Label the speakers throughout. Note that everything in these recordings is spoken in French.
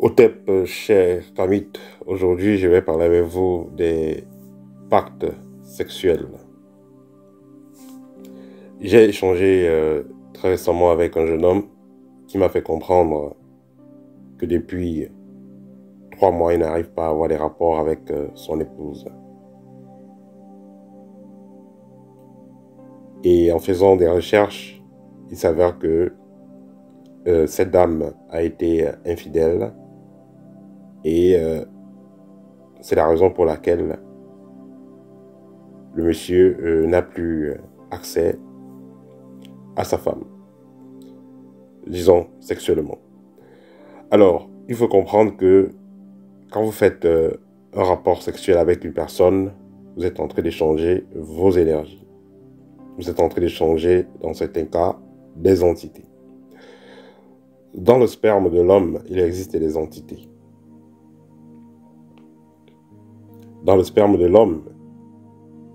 Speaker 1: Otep, cher Kamit, aujourd'hui je vais parler avec vous des pactes sexuels. J'ai échangé très récemment avec un jeune homme qui m'a fait comprendre que depuis 3 mois, il n'arrive pas à avoir des rapports avec son épouse. Et en faisant des recherches, il s'avère que cette dame a été infidèle et c'est la raison pour laquelle le monsieur n'a plus accès à sa femme, disons sexuellement. Alors, il faut comprendre que quand vous faites un rapport sexuel avec une personne, vous êtes en train d'échanger vos énergies. Vous êtes en train d'échanger, dans certains cas, des entités. Dans le sperme de l'homme, il existe des entités. Dans le sperme de l'homme,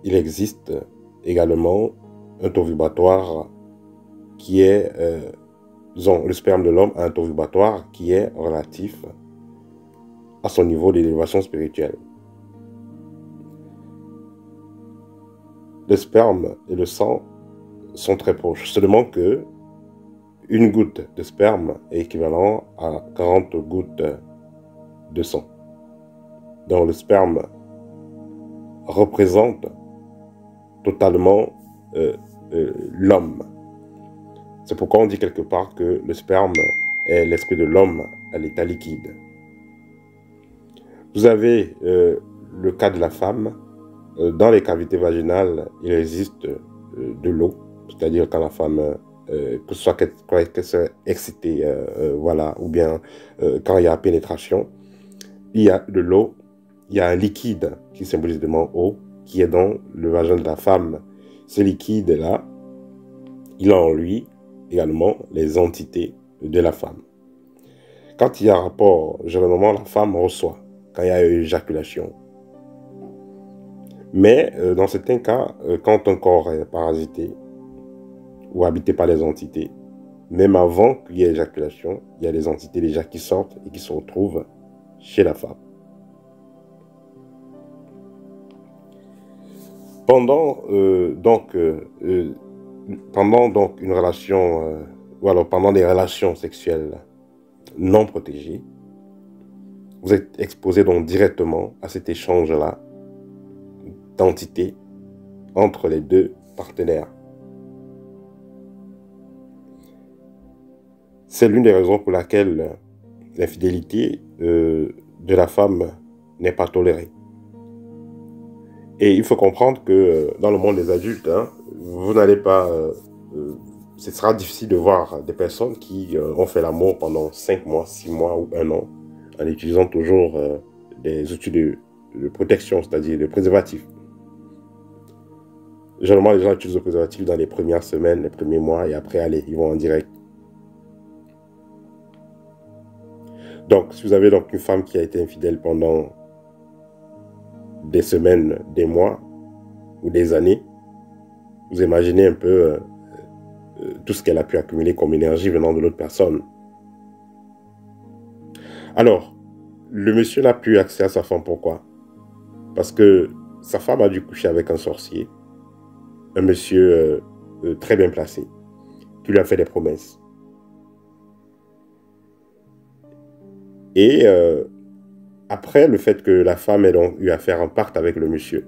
Speaker 1: il existe également un taux vibratoire qui est, disons, le sperme de l'homme a un taux vibratoire qui est relatif à son niveau d'élévation spirituelle. Le sperme et le sang sont très proches, seulement que une goutte de sperme est équivalent à 40 gouttes de sang. Donc le sperme représente totalement l'homme. C'est pourquoi on dit quelque part que le sperme est l'esprit de l'homme à l'état liquide. Vous avez le cas de la femme. Dans les cavités vaginales, il existe de l'eau, c'est-à-dire quand la femme, que ce soit qu'elle soit excitée, voilà, ou bien quand il y a pénétration, il y a de l'eau, il y a un liquide qui symbolise le mot eau, qui est dans le vagin de la femme. Ce liquide-là, il a en lui également les entités de la femme. Quand il y a un rapport, généralement la femme reçoit, quand il y a éjaculation. Mais dans certains cas, quand un corps est parasité ou habité par les entités, même avant qu'il y ait éjaculation, il y a des entités déjà qui sortent et qui se retrouvent chez la femme. Pendant une relation, ou alors pendant des relations sexuelles non protégées, vous êtes exposé donc directement à cet échange-là d'entités entre les deux partenaires. C'est l'une des raisons pour laquelle l'infidélité de la femme n'est pas tolérée. Et il faut comprendre que dans le monde des adultes, vous n'allez pas... ce sera difficile de voir des personnes qui ont fait l'amour pendant 5 mois, 6 mois ou 1 an en utilisant toujours des outils de protection, c'est-à-dire de préservatifs. Généralement, les gens utilisent le préservatif dans les premières semaines, les premiers mois, et après, allez, ils vont en direct. Donc, si vous avez donc une femme qui a été infidèle pendant des semaines, des mois ou des années, vous imaginez un peu tout ce qu'elle a pu accumuler comme énergie venant de l'autre personne. Alors, le monsieur n'a plus accès à sa femme. Pourquoi? Parce que sa femme a dû coucher avec un sorcier, un monsieur très bien placé, qui lui a fait des promesses. Et après le fait que la femme ait donc eu à faire un pacte avec le monsieur,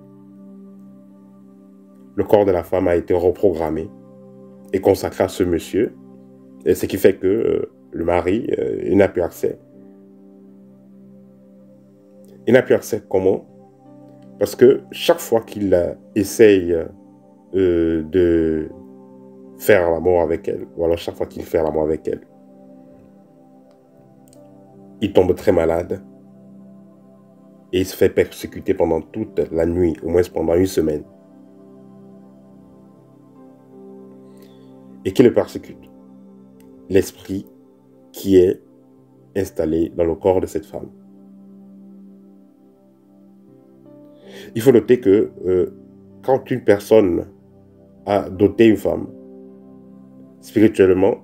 Speaker 1: le corps de la femme a été reprogrammé et consacré à ce monsieur, et ce qui fait que le mari, il n'a plus accès. Il n'a plus accès comment? Parce que chaque fois qu'il essaye de faire l'amour avec elle, ou alors chaque fois qu'il fait l'amour avec elle, il tombe très malade et il se fait persécuter pendant toute la nuit, au moins pendant 1 semaine. Et qui le persécute? L'esprit qui est installé dans le corps de cette femme. Il faut noter que quand une personne a doté une femme, spirituellement,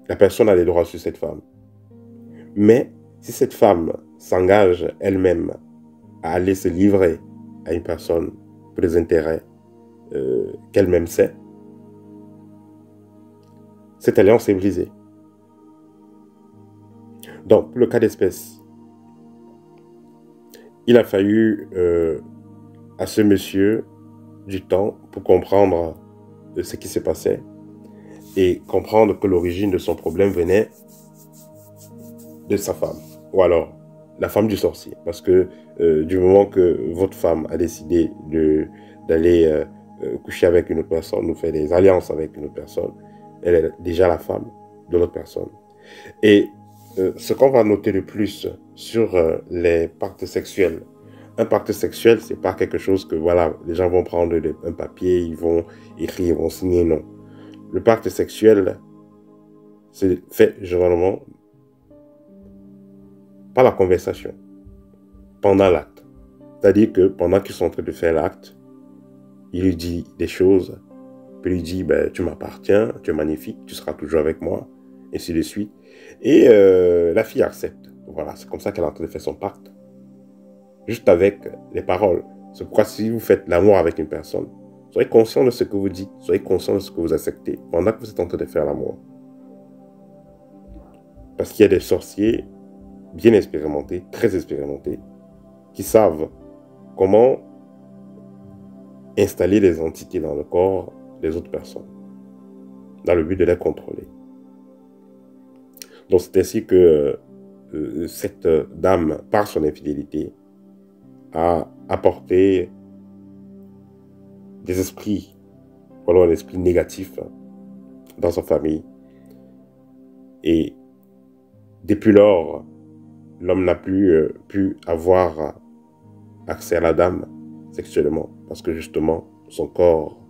Speaker 1: la personne a des droits sur cette femme. Mais Si cette femme s'engage elle-même à aller se livrer à une personne pour des intérêts qu'elle-même sait, cette alliance est brisée. Donc, pour le cas d'espèce, il a fallu à ce monsieur du temps pour comprendre ce qui se passait et comprendre que l'origine de son problème venait de sa femme, ou alors la femme du sorcier. Parce que du moment que votre femme a décidé d'aller coucher avec une autre personne, ou faire des alliances avec une autre personne, elle est déjà la femme de l'autre personne. Et ce qu'on va noter le plus sur les pactes sexuels, un pacte sexuel, c'est pas quelque chose que, voilà, les gens vont prendre un papier, ils vont écrire, ils vont signer, non. Le pacte sexuel, c'est fait généralement par la conversation, pendant l'acte. C'est-à-dire que pendant qu'ils sont en train de faire l'acte, il lui dit des choses, puis il lui dit, ben, tu m'appartiens, tu es magnifique, tu seras toujours avec moi, et ainsi de suite. Et la fille accepte. Voilà, c'est comme ça qu'elle est en train de faire son pacte. Juste avec les paroles. C'est pourquoi si vous faites l'amour avec une personne, soyez conscient de ce que vous dites, soyez conscient de ce que vous acceptez pendant que vous êtes en train de faire l'amour. Parce qu'il y a des sorciers bien expérimentés, très expérimentés, qui savent comment installer des entités dans le corps des autres personnes, dans le but de les contrôler. Donc c'est ainsi que cette dame, par son infidélité, a apporté des esprits, voilà, un esprit négatif dans sa famille. Et depuis lors, l'homme n'a plus pu avoir accès à la dame sexuellement, parce que justement, son corps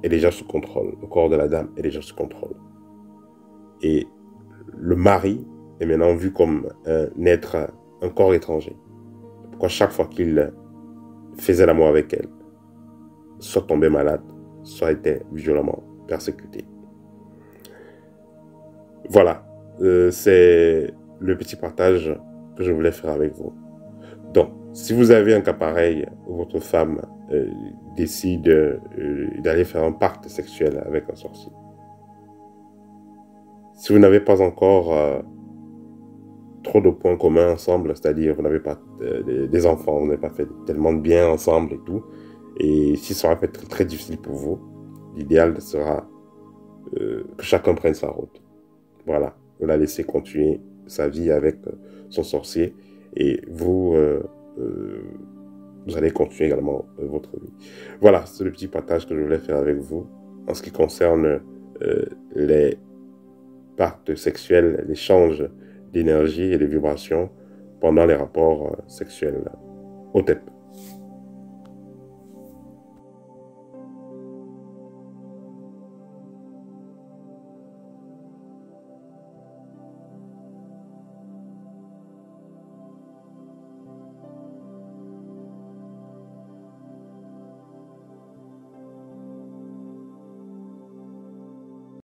Speaker 1: est déjà sous contrôle. Le corps de la dame est déjà sous contrôle. Et le mari est maintenant vu comme un être, un corps étranger. Pourquoi chaque fois qu'il faisait l'amour avec elle, soit tombait malade, soit était violemment persécuté. Voilà, c'est le petit partage que je voulais faire avec vous. Donc, si vous avez un cas pareil, où votre femme décide d'aller faire un pacte sexuel avec un sorcier, si vous n'avez pas encore trop de points communs ensemble, c'est-à-dire vous n'avez pas des enfants, vous n'avez pas fait tellement de bien ensemble et tout, et si ça va être très, très difficile pour vous, l'idéal sera que chacun prenne sa route. Voilà, vous la laissez continuer sa vie avec son sorcier et vous allez continuer également votre vie. Voilà, c'est le petit partage que je voulais faire avec vous en ce qui concerne les pactes sexuels, l'échange d'énergie et de vibrations pendant les rapports sexuels au TEP.